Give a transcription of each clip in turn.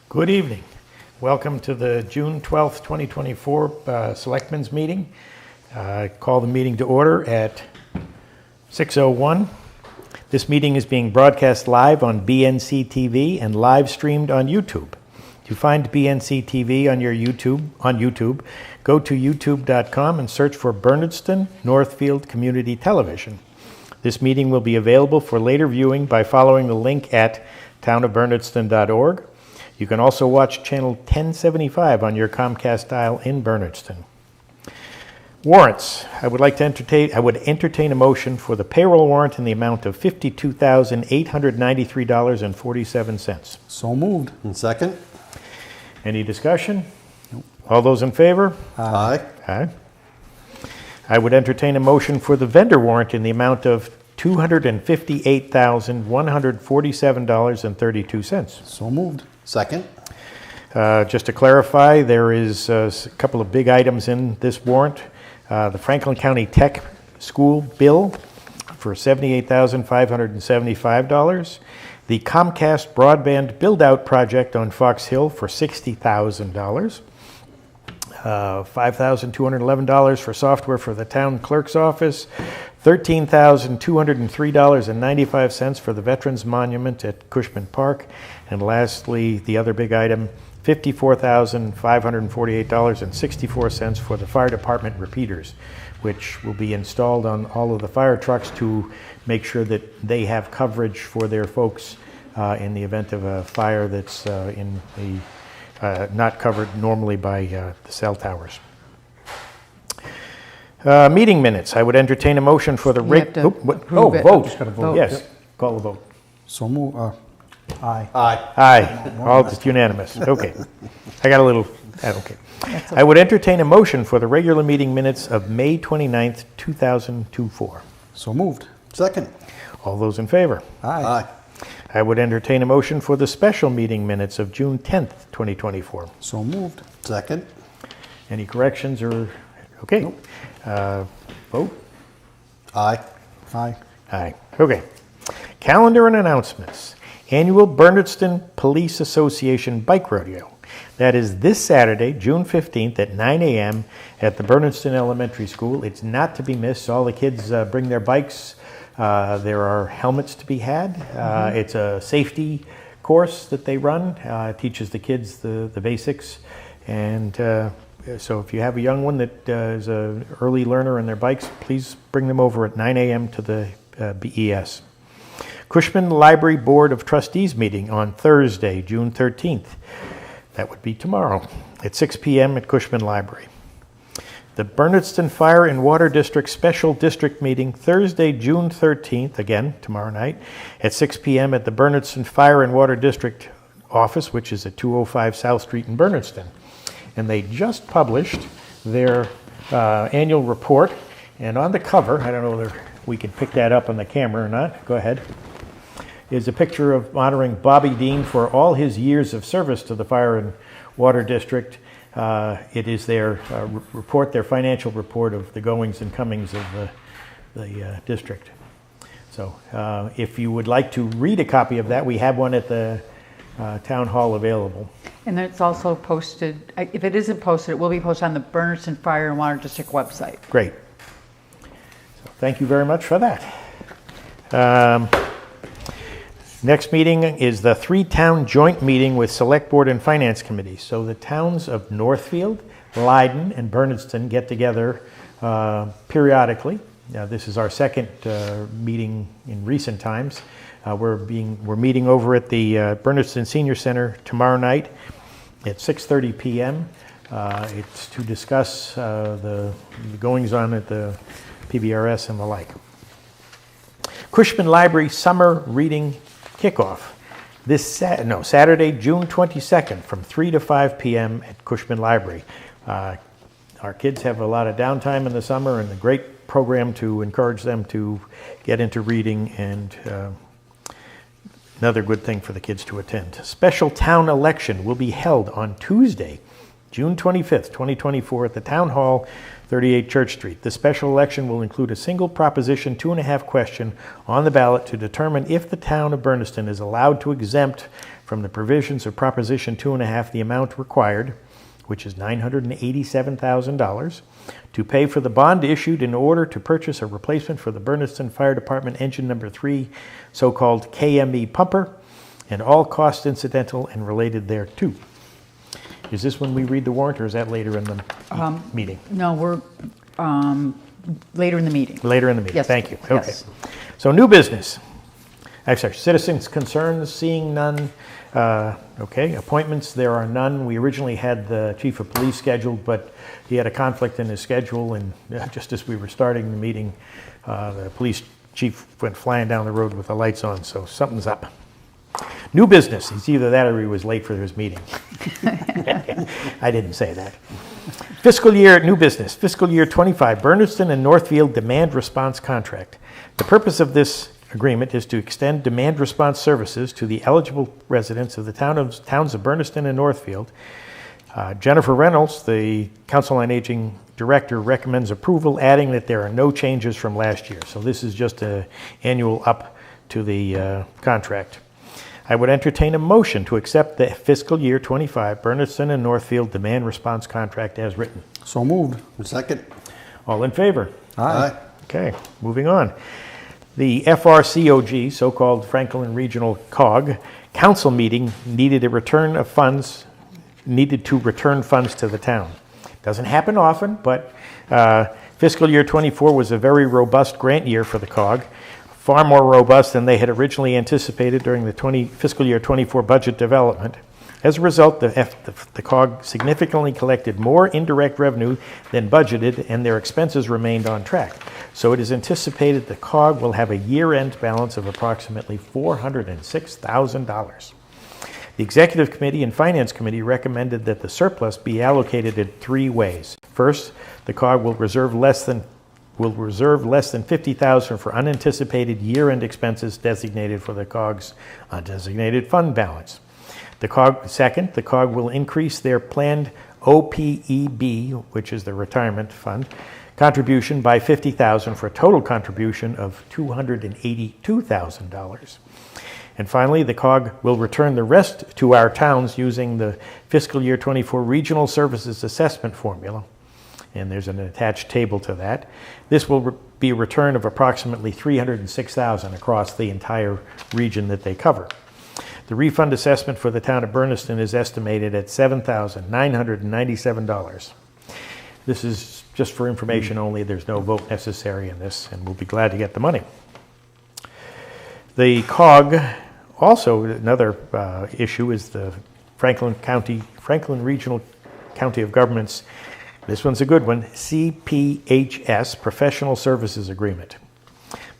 Good evening. Welcome to the June 12th, 2024 Selectmen's meeting. Call the meeting to order at 6:01. This meeting is being broadcast live on BNC TV and live streamed on YouTube. To find BNC TV on YouTube, go to youtube.com and search for Bernardston-Northfield Community Television. This meeting will be available for later viewing by following the link at townofbernardston.org. You can also watch channel 1075 on your Comcast dial in Bernardston. Warrants. I would entertain a motion for the payroll warrant in the amount of $52,893.47. So moved. And second? Any discussion? Nope. All those in favor? Aye. Aye. I would entertain a motion for the vendor warrant in the amount of $258,147.32. So moved. Second? Just to clarify, there is a couple of big items in this warrant. The Franklin County Tech School bill for $78,575. The Comcast broadband build-out project on Fox Hill for $60,000. $5,211 for software for the town clerk's office. $13,203.95 for the Veterans Monument at Cushman Park. And lastly, the other big item, $54,548.64 for the fire department repeaters, which will be installed on all of the fire trucks to make sure that they have coverage for their folks in the event of a fire that's not covered normally by the cell towers. Meeting minutes. I would entertain a motion for the vote. Vote. Yes, Yep. call the vote. So moved. Aye. Aye. Aye. All just unanimous. Okay. I got a little. Okay. I would entertain a motion for the regular meeting minutes of May 29th, 2024. So moved. Second? All those in favor? Aye. I would entertain a motion for the special meeting minutes of June 10th, 2024. So moved. Second? Any corrections or? Okay. Nope. Vote. Aye. Aye. Aye. Okay. Calendar and announcements. Annual Bernardston Police Association Bike Rodeo. That is this Saturday, June 15th at 9 a.m. at the Bernardston Elementary School. It's not to be missed. All the kids bring their bikes. There are helmets to be had. It's a safety course that they run. It teaches the kids the basics. And so if you have a young one that is an early learner in their bikes, please bring them over at 9 a.m. to the BES. Cushman Library Board of Trustees meeting on Thursday, June 13th. That would be tomorrow at 6 p.m. at Cushman Library. The Bernardston Fire and Water District Special District meeting Thursday, June 13th, again tomorrow night, at 6 p.m. at the Bernardston Fire and Water District office, which is at 205 South Street in Bernardston. And they just published their annual report, and on the cover, I don't know whether we can pick that up on the camera or not, go ahead, is a picture of honoring Bobby Dean for all his years of service to the Fire and Water District. It is their report, their financial report of the goings and comings of the district. So if you would like to read a copy of that, we have one at the town hall available. And it's also posted, if it isn't posted, it will be posted on the Bernardston Fire and Water District website. Great. So thank you very much for that. Next meeting is the three-town joint meeting with Selectboard and Finance Committee. So the towns of Northfield, Leiden, and Bernardston get together periodically. This is our second meeting in recent times. We're meeting over at the Bernardston Senior Center tomorrow night at 6:30 p.m. It's to discuss the goings-on at the PBRS and the like. Cushman Library Summer Reading Kickoff Saturday, June 22nd from 3 to 5 p.m. at Cushman Library. Our kids have a lot of downtime in the summer and a great program to encourage them to get into reading, and another good thing for the kids to attend. Special town election will be held on Tuesday, June 25th, 2024 at the Town Hall, 38 Church Street. The special election will include a single proposition 2.5 question on the ballot to determine if the town of Bernardston is allowed to exempt from the provisions of Proposition 2.5 the amount required, which is $987,000, to pay for the bond issued in order to purchase a replacement for the Bernardston Fire Department Engine Number 3, so-called KME pumper, and all costs incidental and related thereto. Is this when we read the warrant, or is that later in the meeting? No, we're later in the meeting. Later in the meeting, Yes. thank you. Okay. Yes. So new business. I'm sorry, citizens' concerns, seeing none. Okay, appointments, there are none. We originally had the chief of police scheduled, but he had a conflict in his schedule, and just as we were starting the meeting, the police chief went flying down the road with the lights on, so something's up. New business, it's either that or he was late for his meeting. I didn't say that. Fiscal year, new business, fiscal year 25, Bernardston and Northfield demand response contract. The purpose of this agreement is to extend demand response services to the eligible residents of the towns of Bernardston and Northfield. Jennifer Reynolds, the Council on Aging Director, recommends approval, adding that there are no changes from last year. So this is just an annual up to the contract. I would entertain a motion to accept the fiscal year 25 Bernardston and Northfield demand response contract as written. So moved. Second. All in favor? Aye. Okay, moving on. The FRCOG, so-called Franklin Regional COG, council meeting needed to return funds to the town. Doesn't happen often, but fiscal year 24 was a very robust grant year for the COG, far more robust than they had originally anticipated during the fiscal year 24 budget development. As a result, the COG significantly collected more indirect revenue than budgeted, and their expenses remained on track. So it is anticipated the COG will have a year-end balance of approximately $406,000. The Executive Committee and Finance Committee recommended that the surplus be allocated in three ways. First, the COG will reserve less than $50,000 for unanticipated year-end expenses designated for the COG's undesignated fund balance. The COG will increase their planned OPEB, which is the retirement fund, contribution by $50,000 for a total contribution of $282,000. And finally, the COG will return the rest to our towns using the fiscal year 24 Regional Services Assessment Formula. And there's an attached table to that. This will be a return of approximately $306,000 across the entire region that they cover. The refund assessment for the town of Bernardston is estimated at $7,997. This is just for information only. There's no vote necessary in this, and we'll be glad to get the money. The COG, also another issue, is the Franklin Regional County of Governments. This one's a good one, CPHS, Professional Services Agreement.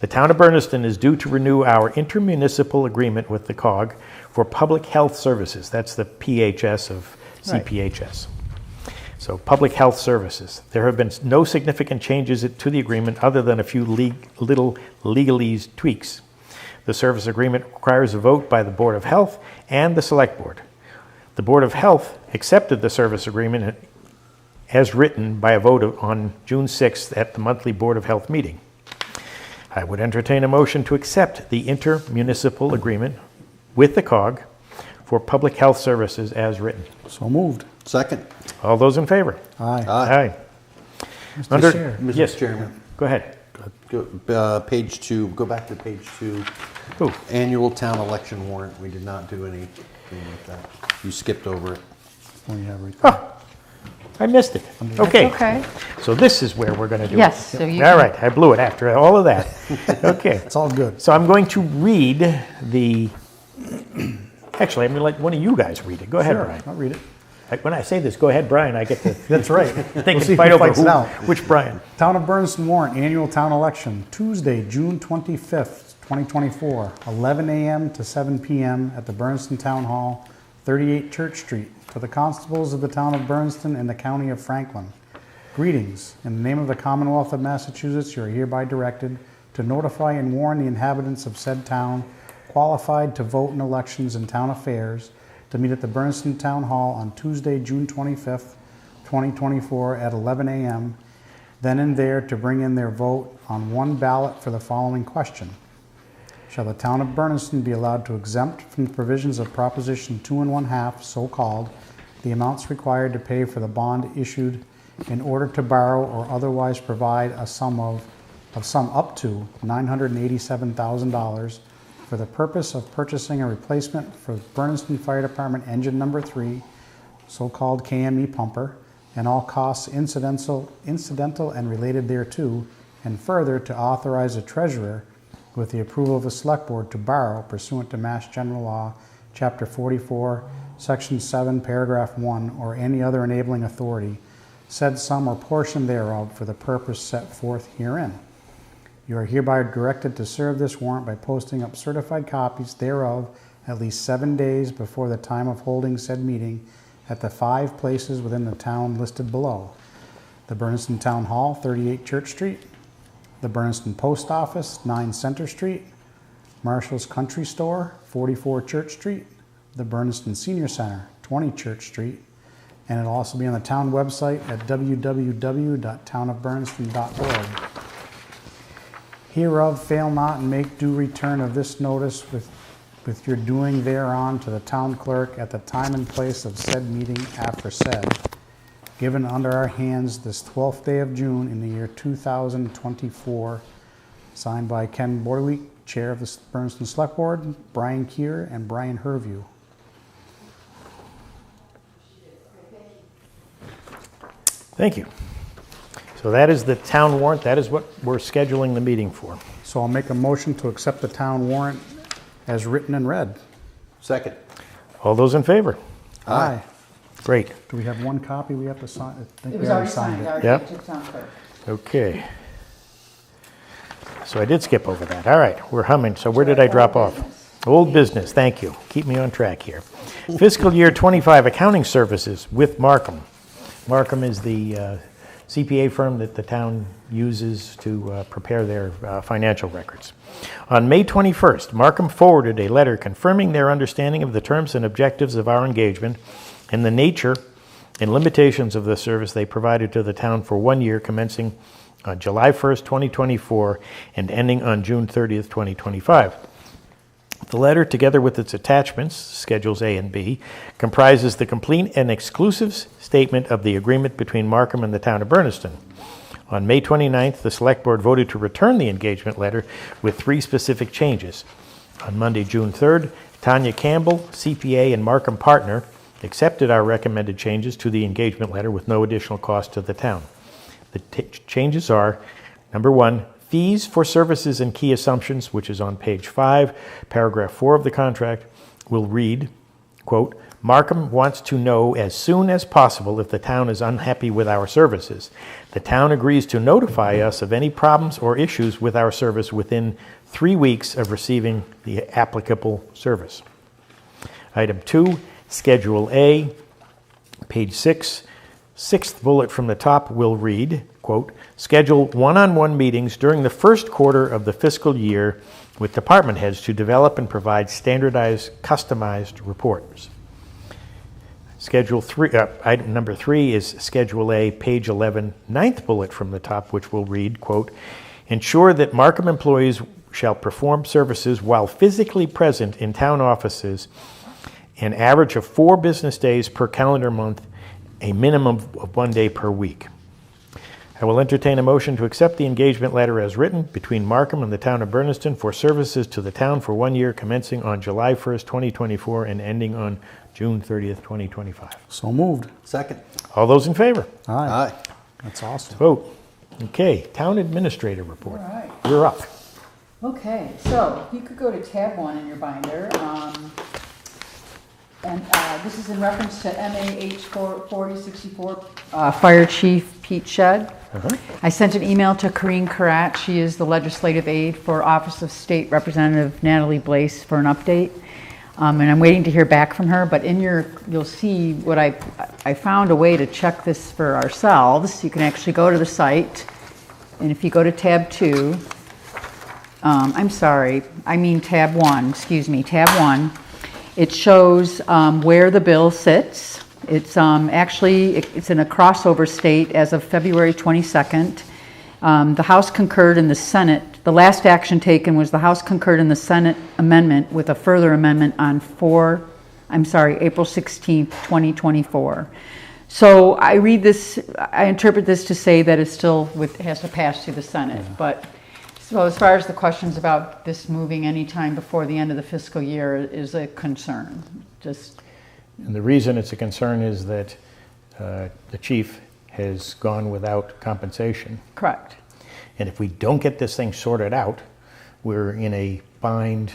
The town of Bernardston is due to renew our intermunicipal agreement with the COG for public health services. That's the PHS of CPHS. Right. So public health services. There have been no significant changes to the agreement other than a few little legalese tweaks. The service agreement requires a vote by the Board of Health and the Selectboard. The Board of Health accepted the service agreement as written by a vote on June 6th at the monthly Board of Health meeting. I would entertain a motion to accept the intermunicipal agreement with the COG for public health services as written. So moved. Second. All those in favor? Aye. Aye. Mr. Chair. Yes, Chairman. Go ahead. Page 2, go back to page 2. Ooh. Annual town election warrant. We did not do anything with that. You skipped over it. Oh, yeah, right there. Oh, I missed it. Okay. Okay. So this is where we're going to do Yes, it. so you All can- right. I blew it after all of that. Okay. It's all good. So I'm going to read the... Actually, I'm going to let one of you guys read it. Go ahead, Sure, Brian. I'll read it. When I say this, go ahead, Brian. I get to... That's right. They We'll can see fight who over fights it out. which Brian. Town of Bernardston warrant, annual town election, Tuesday, June 25th, 2024, 11 a.m. to 7 p.m. at the Bernardston Town Hall, 38 Church Street, to the constables of the town of Bernardston and the county of Franklin. Greetings. In the name of the Commonwealth of Massachusetts, you are hereby directed to notify and warn the inhabitants of said town qualified to vote in elections and town affairs to meet at the Bernardston Town Hall on Tuesday, June 25th, 2024 at 11 a.m., then and there to bring in their vote on one ballot for the following question. shall the town of Bernardston be allowed to exempt from the provisions of Proposition 2 1/2, so-called, the amounts required to pay for the bond issued in order to borrow or otherwise provide a sum up to $987,000 for the purpose of purchasing a replacement for Bernardston Fire Department Engine Number 3, so-called KME pumper, and all costs incidental and related thereto, and further to authorize the treasurer, with the approval of the Select Board, to borrow pursuant to Mass General Law, Chapter 44, Section 7, Paragraph 1, or any other enabling authority, said sum or portion thereof for the purpose set forth herein. You are hereby directed to serve this warrant by posting up certified copies thereof at least 7 days before the time of holding said meeting at the 5 places within the town listed below: the Bernardston Town Hall, 38 Church Street; the Bernardston Post Office, 9 Center Street; Marshall's Country Store, 44 Church Street; the Bernardston Senior Center, 20 Church Street, and it'll also be on the town website at www.townofbernardston.org. Hereof fail not and make due return of this notice with your doing thereon to the town clerk at the time and place of said meeting aforesaid, given under our hands this 12th day of June in the year 2024, signed by Ken Bordeweek, Chair of the Bernardston Select Board, Brian Keir, and Brian Herview. Thank you. So that is the town warrant. That is what we're scheduling the meeting for. So I'll make a motion to accept the town warrant as written and read. Second. All those in favor? Aye. Great. Do we have one copy we have to sign? I think It we was already signed, it. already Yep. to the town clerk. Okay. So I did skip over that. All right, we're humming. So where did I drop off? Old business, thank you. Keep me on track here. Fiscal year 25 accounting services with Markham. Markham is the CPA firm that the town uses to prepare their financial records. On May 21st, Markham forwarded a letter confirming their understanding of the terms and objectives of our engagement and the nature and limitations of the service they provided to the town for 1 year, commencing on July 1st, 2024, and ending on June 30th, 2025. The letter, together with its attachments, Schedules A and B, comprises the complete and exclusive statement of the agreement between Markham and the town of Bernardston. On May 29th, the Select Board voted to return the engagement letter with 3 specific changes. On Monday, June 3rd, Tanya Campbell, CPA and Markham partner, accepted our recommended changes to the engagement letter with no additional cost to the town. The changes are, number 1, fees for services and key assumptions, which is on page 5, paragraph 4 of the contract, will read, quote, Markham wants to know as soon as possible if the town is unhappy with our services. The town agrees to notify us of any problems or issues with our service within 3 weeks of receiving the applicable service. Item 2, Schedule A, page 6, 6th bullet from the top will read, quote, schedule one-on-one meetings during the first quarter of the fiscal year with department heads to develop and provide standardized, customized reports. Schedule 3, item number 3 is Schedule A, page 11, 9th bullet from the top, which will read, quote, ensure that Markham employees shall perform services while physically present in town offices an average of 4 business days per calendar month, a minimum of 1 day per week. I will entertain a motion to accept the engagement letter as written between Markham and the town of Bernardston for services to the town for 1 year, commencing on July 1st, 2024, and ending on June 30th, 2025. So moved. Second. All those in favor? Aye. Aye. That's awesome. Vote. Okay, town administrator report. All right. You're up. Okay, so you could go to tab 1 in your binder. And this is in reference to MAH 4064, Fire Chief Pete Shedd. I sent an email to Corrine Karat. She is the legislative aide for Office of State Representative Natalie Blaise for an update. And I'm waiting to hear back from her, but in you'll see what I found a way to check this for ourselves. You can actually go to the site, and if you go to tab 2, I'm sorry, I mean tab 1, excuse me, tab 1, it shows where the bill sits. It's actually, it's in a crossover state as of February 22nd. The House concurred and the Senate the last action taken was the House concurred in the Senate amendment with a further amendment on April 16th, 2024. So I interpret this to say that it still has to pass through the Senate. But so as far as the questions about this moving anytime before the end of the fiscal year is a concern. And the reason it's a concern is that the chief has gone without compensation. Correct. And if we don't get this thing sorted out, we're in a bind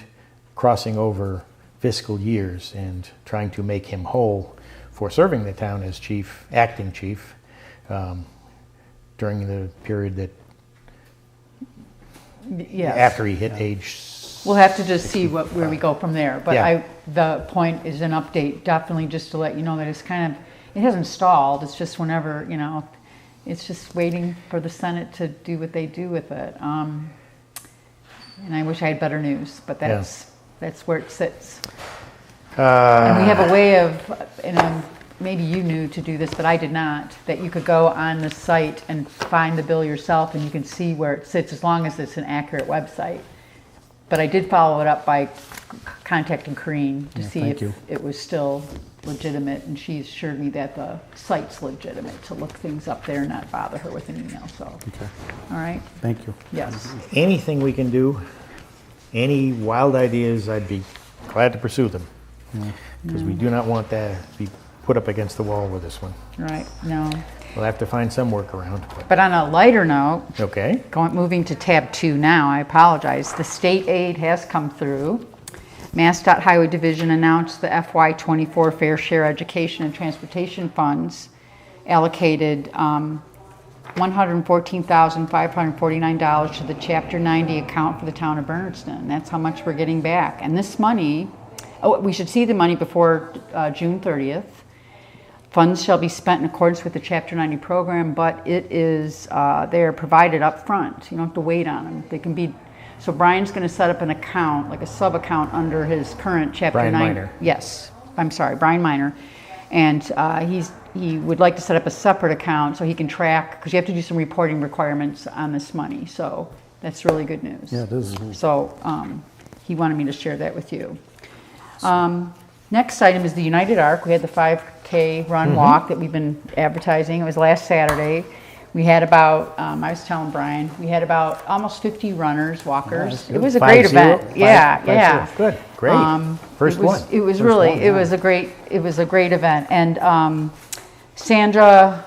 crossing over fiscal years and trying to make him whole for serving the town as chief, acting chief, during the period that after he hit age. We'll have to just see where we go from there. But Yeah. the point is an update, definitely just to let you know that it's it hasn't stalled. It's just whenever, it's just waiting for the Senate to do what they do with it. And I wish I had better news, but that's where it sits. And we have a way of, maybe you knew to do this, but I did not, that you could go on the site and find the bill yourself and you can see where it sits as long as it's an accurate website. But I did follow it up by contacting Corrine to see if it was still legitimate, and she assured me that the site's legitimate to look things up there and not bother her with an email. So, Okay. All right. Thank you. Yes. Anything we can do, any wild ideas, I'd be glad to pursue them. Because we do not want that to be put up against the wall with this one. Right. No. We'll have to find some workaround. But on a lighter note, Okay. moving to tab 2 now, I apologize. The state aid has come through. MassDOT Highway Division announced the FY24 Fair Share Education and Transportation Funds allocated $114,549 to the Chapter 90 account for the town of Bernardston. That's how much we're getting back. And this money, we should see the money before June 30th. Funds shall be spent in accordance with the Chapter 90 program, but it is, they're provided up front. You don't have to wait on them. They can be, so Brian's going to set up an account, like a sub-account under his current Chapter 90. Brian Miner. Yes, I'm sorry, Brian Miner. And he would like to set up a separate account so he can track, because you have to do some reporting requirements on this money. So that's really good news. Yeah, it is. So he wanted me to share that with you. Next item is the United Arc. We had the 5K run walk that we've been advertising. It was last Saturday. We had about, I was telling Brian, we had about almost 50 runners, walkers. It was a great event. Yeah. Good, great. First one. It was really, it was a great event. And Sandra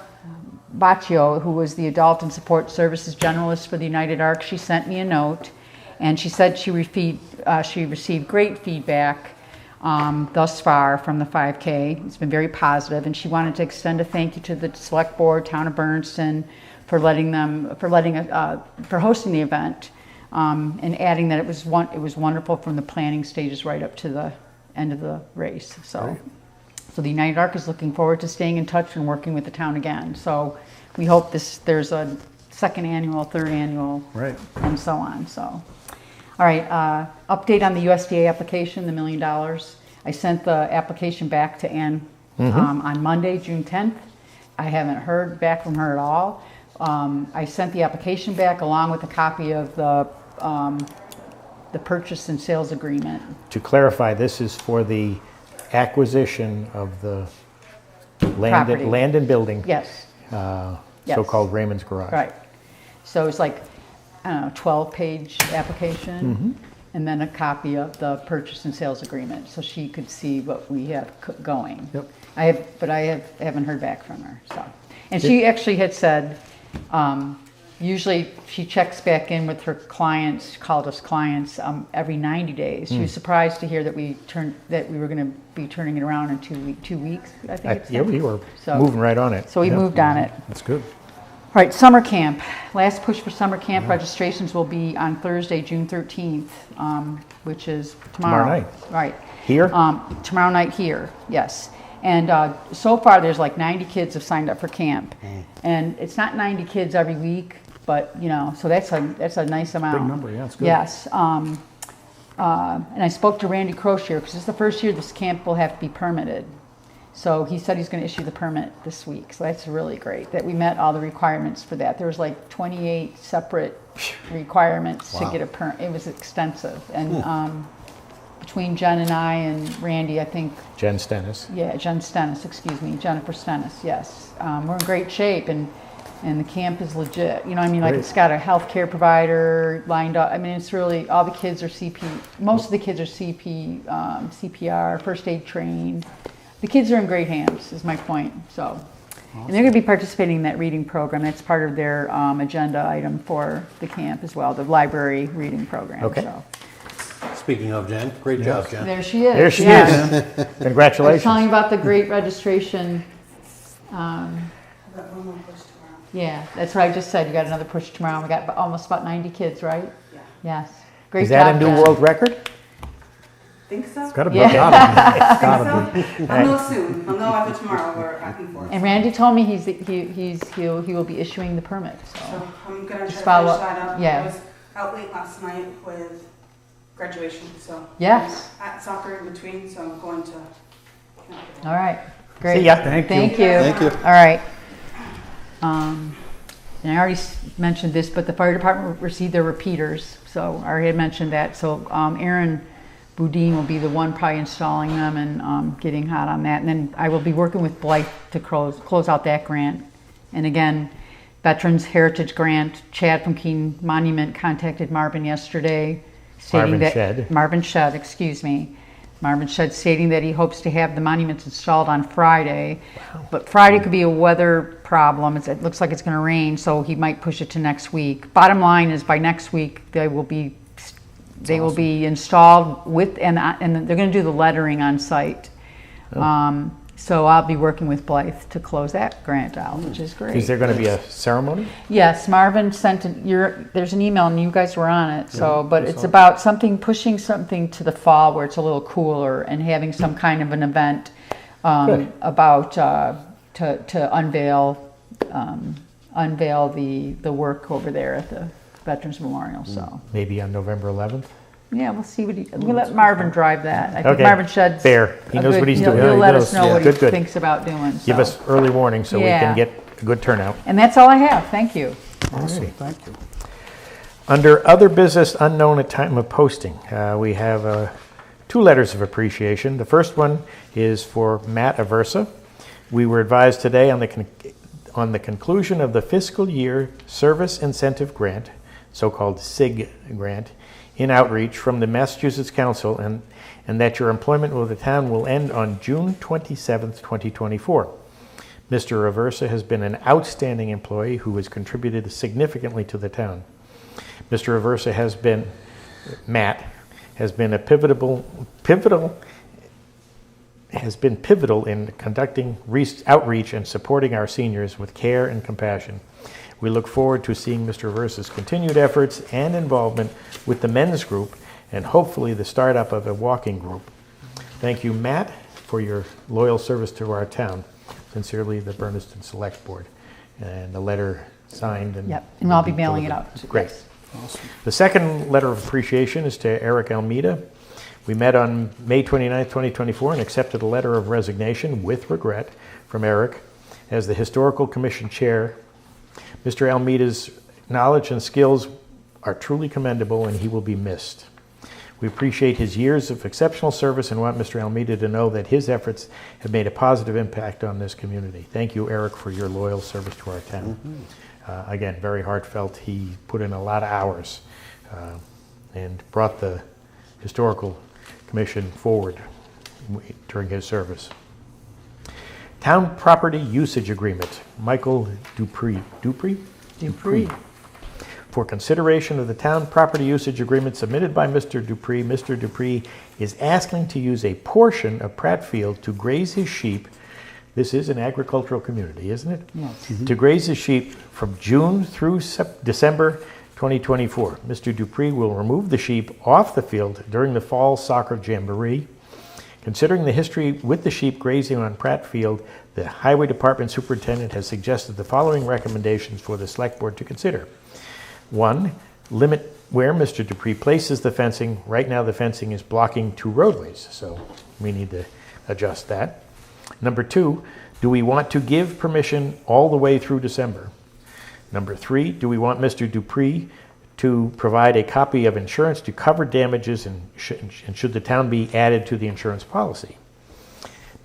Baccio, who was the Adult and Support Services Generalist for the United Arc, she sent me a note, and she said she received great feedback thus far from the 5K. It's been very positive, and she wanted to extend a thank you to the Selectboard, Town of Bernardston, for hosting the event, and adding that it was wonderful from the planning stages right up to the end of the race. So the United Arc is looking forward to staying in touch and working with the town again. So we hope there's a second annual, third annual, and so on. So. All right, update on the USDA application, the $1 million. I sent the application back to Ann on Monday, June 10th. I haven't heard back from her at all. I sent the application back along with a copy of the purchase and sales agreement. To clarify, this is for the acquisition of the land and building. Yes. So-called Raymond's Garage. Right. So it's like, I don't know, 12-page application, and then a copy of the purchase and sales agreement, so she could see what we have going. Yep. I haven't heard back from her. So, and she actually had said, usually she checks back in with her clients, called us clients, every 90 days. She was surprised to hear that we were going to be turning it around in 2 weeks. I think. Yeah, we were moving right on it. So we moved on it. That's good. All right, summer camp. Last push for summer camp registrations will be on Thursday, June 13th, which is tomorrow. Tomorrow night. Right. Here? Tomorrow night here, yes. And so far, there's like 90 kids have signed up for camp. And it's not 90 kids every week, but, so that's a nice amount. Big number, yeah, it's good. Yes. And I spoke to Randy Crozier, because it's the first year this camp will have to be permitted. So he said he's going to issue the permit this week. So that's really great that we met all the requirements for that. There was like 28 separate requirements to get a permit. It was extensive. And between Jen and I and Randy, I think. Jen Stennis. Yeah, Jen Stennis, excuse me. Jennifer Stennis, yes. We're in great shape and the camp is legit. You know what I mean? Like Great. it's got a healthcare provider lined up. I mean, it's really, all the kids are most of the kids are CPR, first aid trained. The kids are in great hands, is my point. So, and they're going to be participating in that reading program. That's part of their agenda item for the camp as well, the library reading program. Okay. So. Speaking of Jen, great job, Jen. There she is. There she yes. is. I was Congratulations. telling you about the great registration. I've got one more push tomorrow. Yeah, that's what I just said. You got another push tomorrow. We got almost about 90 kids, right? Yeah. Yes. Great Is that job, a new Jen. world record? Think so? It's gotta be. Yeah. Gotta be. Think so? I'll know soon. I'll know after tomorrow. We're back and forth. And Randy told me he will be issuing the permit. So So I'm gonna try to Just finish follow up. that up. Yeah. I was out late last night with graduation, so. Yes. At soccer in between, so I'm going to. all right, great. See ya. Thank you. Thank you. Thank you. All right. And I already mentioned this, but the fire department received their repeaters. So I already had mentioned that. So Aaron Boudin will be the one probably installing them and getting hot on that. And then I will be working with Blythe to close out that grant. And again, Veterans Heritage Grant, Chad from Keene Monument contacted Marvin yesterday. Marvin Shedd. Marvin Shedd, excuse me. Marvin Shedd stating that he hopes to have the monuments installed on Friday. But Friday could be a weather problem. It looks like it's going to rain, so he might push it to next week. Bottom line is by next week they will be installed with and they're going to do the lettering on site. So I'll be working with Blythe to close that grant out, which is great. Is there going to be a ceremony? Yes, Marvin sent there's an email and you guys were on it. So, but it's about pushing something to the fall where it's a little cooler and having some kind of an event about to unveil the work over there at the Veterans Memorial. So Maybe on November 11th? yeah, we'll see we'll let Marvin drive that. I think Okay. Marvin Shedd's Fair. He knows what he's doing. He'll He let knows. us know Yeah. what Good, he good. thinks about doing. Give so. us early warning so we Yeah. can get a good turnout. And that's all I have. Thank you. Awesome. Thank you. Under other business unknown at time of posting, we have 2 letters of appreciation. The first one is for Matt Aversa. We were advised today on the conclusion of the fiscal year service incentive grant, so-called SIG grant, in outreach from the Massachusetts Council and that your employment with the town will end on June 27th, 2024. Mr. Aversa has been an outstanding employee who has contributed significantly to the town. Mr. Aversa Matt has been pivotal in conducting outreach and supporting our seniors with care and compassion. We look forward to seeing Mr. Aversa's continued efforts and involvement with the men's group and hopefully the startup of a walking group. Thank you, Matt, for your loyal service to our town. Sincerely, the Bernardston Selectboard. And the letter signed. And Yep, and I'll be mailing it delivered. out. Great. Yes. Awesome. The second letter of appreciation is to Eric Almeida. We met on May 29, 2024, and accepted a letter of resignation with regret from Eric as the Historical Commission Chair. Mr. Almeida's knowledge and skills are truly commendable, and he will be missed. We appreciate his years of exceptional service and want Mr. Almeida to know that his efforts have made a positive impact on this community. Thank you, Eric, for your loyal service to our town. Again, very heartfelt. He put in a lot of hours and brought the Historical Commission forward during his service. Town Property Usage Agreement, Michael Dupree. For consideration of the town property usage agreement submitted by Mr. Dupree, Mr. Dupree is asking to use a portion of Prattfield to graze his sheep. This is an agricultural community, isn't it? Yes. To graze his sheep from June through December 2024. Mr. Dupree will remove the sheep off the field during the fall soccer jamboree. Considering the history with the sheep grazing on Prattfield, the Highway Department Superintendent has suggested the following recommendations for the Select Board to consider. 1, limit where Mr. Dupree places the fencing. Right now the fencing is blocking 2 roadways, so we need to adjust that. Number 2, do we want to give permission all the way through December? Number 3, do we want Mr. Dupree to provide a copy of insurance to cover damages and should the town be added to the insurance policy?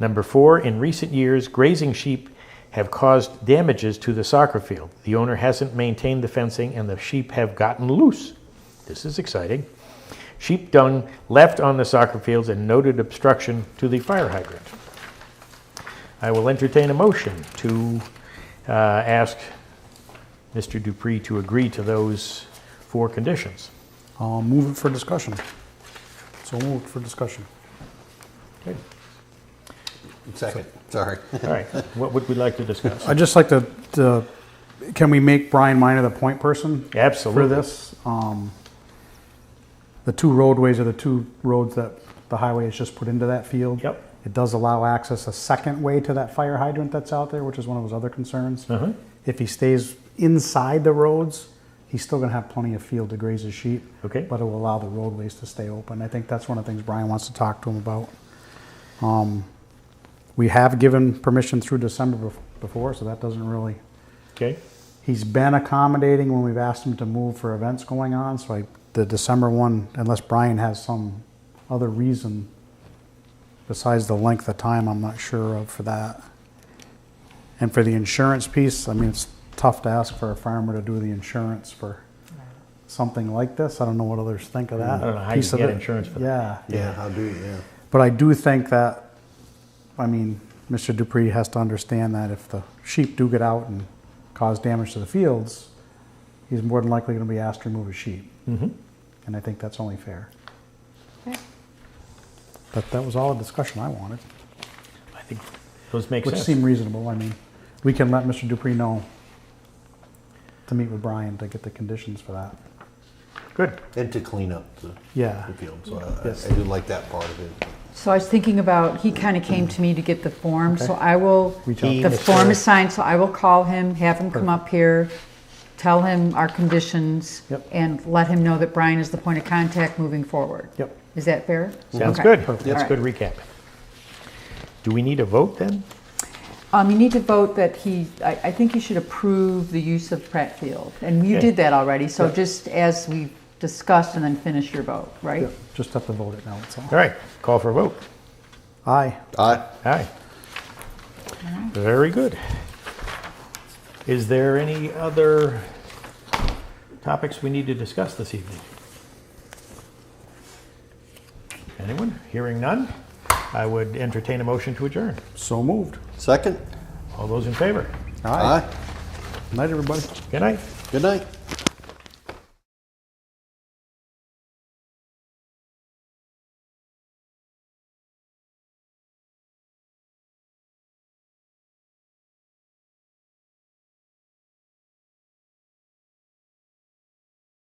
Number 4, in recent years, grazing sheep have caused damages to the soccer field. The owner hasn't maintained the fencing and the sheep have gotten loose. This is exciting. Sheep dung left on the soccer fields and noted obstruction to the fire hydrant. I will entertain a motion to ask Mr. Dupree to agree to those 4 conditions. I'll move it for discussion. So moved for discussion. Okay. Second, sorry. All right, what would we like to discuss? I'd just like to, can we make Brian Minor the point person Absolutely. for this? The 2 roadways are the 2 roads that the highway has just put into that field. Yep. It does allow access a second way to that fire hydrant that's out there, which is one of his other concerns. Uh-huh. If he stays inside the roads, he's still gonna have plenty of field to graze his sheep. Okay. But it will allow the roadways to stay open. I think that's one of the things Brian wants to talk to him about. We have given permission through December before, so that doesn't really, Okay, he's been accommodating when we've asked him to move for events going on, so the December one, unless Brian has some other reason besides the length of time, I'm not sure of for that. And for the insurance piece, I mean, it's tough to ask for a farmer to do the insurance for something like this. I don't know what others think of that. I don't know how you piece of get it. insurance for that. Yeah. Yeah, how do you, yeah. But I do think that, I mean, Mr. Dupree has to understand that if the sheep do get out and cause damage to the fields, he's more than likely going to be asked to remove his sheep. Mm-hmm. And I think that's only fair. Okay. But that was all the discussion I wanted, I think those make which sense. seemed reasonable. I mean, we can let Mr. Dupree know to meet with Brian to get the conditions for that. Good. And to clean up the Yeah. field, so Yes. I do like that part of it. So I was thinking about, he kind of came to me to get the form, so Okay. I will, Reach out to the Mr. form is signed, so I will call him, have him come up here, tell him our conditions, Yep. and let him know that Brian is the point of contact moving forward. Yep. Is that fair? Sounds Okay. good. Perfect. That's All good recap. Do we need a vote then? You need to vote that I think you should approve the use of Pratt Field, and you Okay. did that already, so Yep. just as we discussed, and then finish your vote, right? Yep, just have to vote it now, that's all. All right, call for a vote. Aye. Aye. Aye. Very good. Is there any other topics we need to discuss this evening? Anyone? Hearing none, I would entertain a motion to adjourn. So moved. Second? All those in favor? Aye. Night, everybody. Good night. Good night.